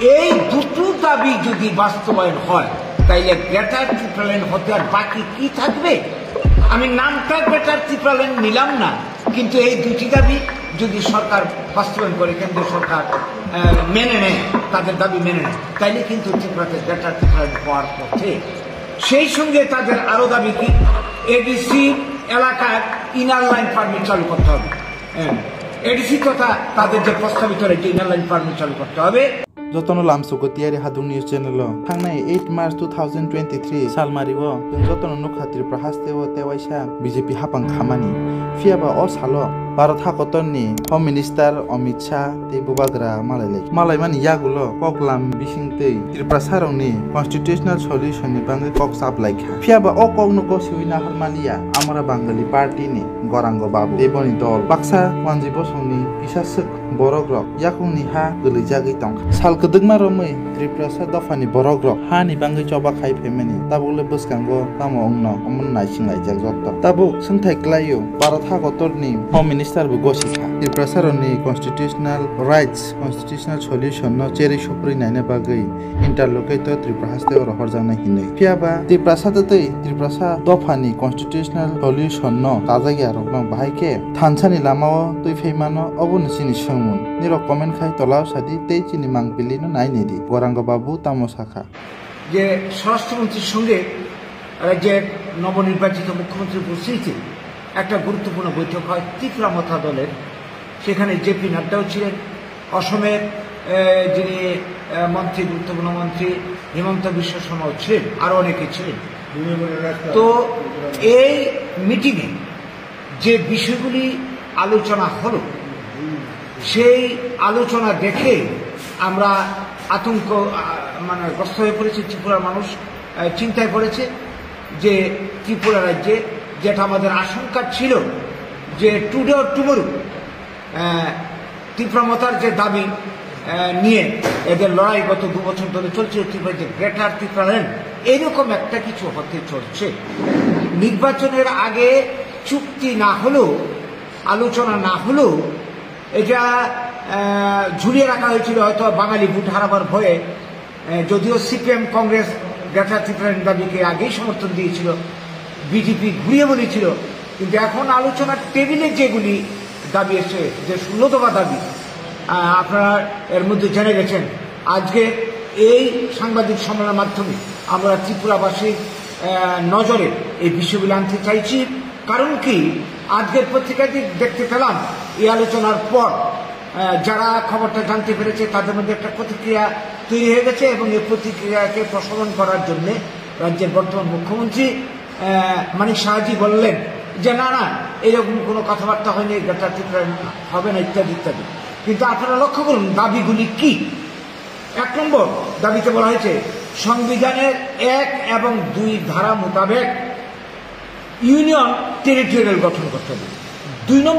এই দুটো দাবি যদি বাস্তবায়ন হয় তাইলে গ্রেটার ত্রিপুরাল্যান্ড হতে আর বাকি কি থাকবে? আমি নামটা গ্রেটার ত্রিপুরাল্যান্ড নিলাম না, কিন্তু এই দুটি দাবি যদি সরকার বাস্তবায়ন করে, কেন্দ্রীয় সরকার মেনে নেয়, তাদের দাবি মেনে নেয়, তাইলে কিন্তু ত্রিপুরাতে গ্রেটার ত্রিপুরাল্যান্ড হওয়ার পথে। সেই সঙ্গে তাদের আরো দাবি কি, এডিসি এলাকার ইনার লাইন পারমিট চালু করতে হবে। এডিসি তথা তাদের যে প্রস্তাবিত ইনার লাইন পারমিট চালু করতে হবে। যতনো লামসুকো তিয়ারি হাদুং নিউজ চ্যানেল थांनाय 8 मार्च 2023 सालमारिओ जों जतनो नुखा त्रिपुरा हास्तेओ तेवाइसा बीजेपी हापां खामानि फियाबा अ सालो भारत हाकतननि होम मिनिस्टार अमित शाह ते बुबाग्रा मालायमानि यागुलो ककलाम बिसिंतै त्रिपुरा सारंनि कन्स्टिट्यूशनल सल्यूशन नि बांगै कक साप्लाइखा फियाबा अ ककनो गसिउइना हलमालिया आमरा बांगाली पार्टीनि गरांग बाबु देबनि दल बाक्सा वानजि बसंनि इसासक बरग्रक याकुंनि हा गोलैजागै दं सालकदोगमा रमै त्रिपुरा सा दफानि बरग्रक हानि बांगै चबा खाइ फेमेनि ताबुले बसकांगो तामो अंनो अमन नाइसिंगाय जगजत ताबु सोंथाय क्लायो भारत हाकतरनि होम मिनिस्टार बु गसिखा त्रिपुरा सारनि कन्स्टिट्यूशनल राइट्स कन्स्टिट्यूशनल सल्यूशन न चेरि सप्रि नायना बागै इंटरलोकेटर त्रिपुरा हास्ते और हरजाना हिनै फियाबा त्रिपुरा सातै त्रिपुरा सा दफानि कन्स्टिट्यूशनल सल्यूशन न ताजागिया रकन बाहायके थानसानि लामाओ तै फैमानो अबुन सिनि संमुन निर कमेन्ट खाय तलाव सादि तेचिनि मांगबिलिनो नायनेदि गरांग बाबू तामसाखा যে স্বরাষ্ট্রমন্ত্রীর সঙ্গে রাজ্যের নবনির্বাচিত মুখ্যমন্ত্রী উপস্থিতিতে একটা গুরুত্বপূর্ণ বৈঠক হয় ত্রিপুরা মথা দলের। সেখানে জেপি নাড্ডাও ছিলেন, অসমের যিনি মন্ত্রী গুরুত্বপূর্ণ মন্ত্রী হিমন্ত বিশ্ব শর্মাও ছিলেন, আরো অনেকে ছিলেন। তো এই মিটিংয়ে যে বিষয়গুলি আলোচনা হলো সেই আলোচনা দেখে আমরা আতঙ্ক গ্রস্ত হয়ে পড়েছে। ত্রিপুরার মানুষ চিন্তায় পড়েছে যে ত্রিপুরা রাজ্যে যেটা আমাদের আশঙ্কা ছিল যে টুডে অর টুমরো ত্রিপুরা মতার যে দাবি নিয়ে এদের লড়াই গত 2 বছর ধরে চলছে, ত্রিপুরা যে গ্রেটার ত্রিপুরাল্যান্ড এরকম একটা কিছু হতে চলছে। নির্বাচনের আগে চুক্তি না হলেও, আলোচনা না হলেও এটা ঝুলিয়ে রাখা হয়েছিল হয়তো বাঙালি ভোট হারাবার ভয়ে। যদিও সিপিএম কংগ্রেস গ্রেটার ত্রিপুরাল্যান্ড দাবিকে আগেই সমর্থন দিয়েছিল, বিজেপি ঘুরিয়ে বলেছিল, কিন্তু এখন আলোচনার টেবিলে যেগুলি দাবি এসছে, যে 16 দফা দাবি, আপনারা এর মধ্যে জেনে গেছেন। আজকে এই সাংবাদিক সম্মেলনের মাধ্যমে আমরা ত্রিপুরাবাসীর নজরে এই বিষয়গুলি আনতে চাইছি। কারণ কি, আজকের পত্রিকাটি দেখতে পেলাম এই আলোচনার পর যারা খবরটা জানতে পেরেছে তাদের মধ্যে একটা প্রতিক্রিয়া তৈরি হয়ে গেছে, এবং এই প্রতিক্রিয়াকে প্রশমন করার জন্য রাজ্যের বর্তমান মুখ্যমন্ত্রী মানিক সাহাজি বললেন যে না না, এরকম কোনো কথাবার্তা হয়নি, গ্রেটার ত্রিপুরাল্যান্ড হবে না, ইত্যাদি ইত্যাদি। কিন্তু আপনারা লক্ষ্য করুন দাবিগুলি কি। 1 নম্বর দাবিতে বলা হয়েছে সংবিধানের 1 এবং 2 ধারা মোতাবেক ইউনিয়ন টেরিটোরিয়াল গঠন করতে হবে। 2 নম্বর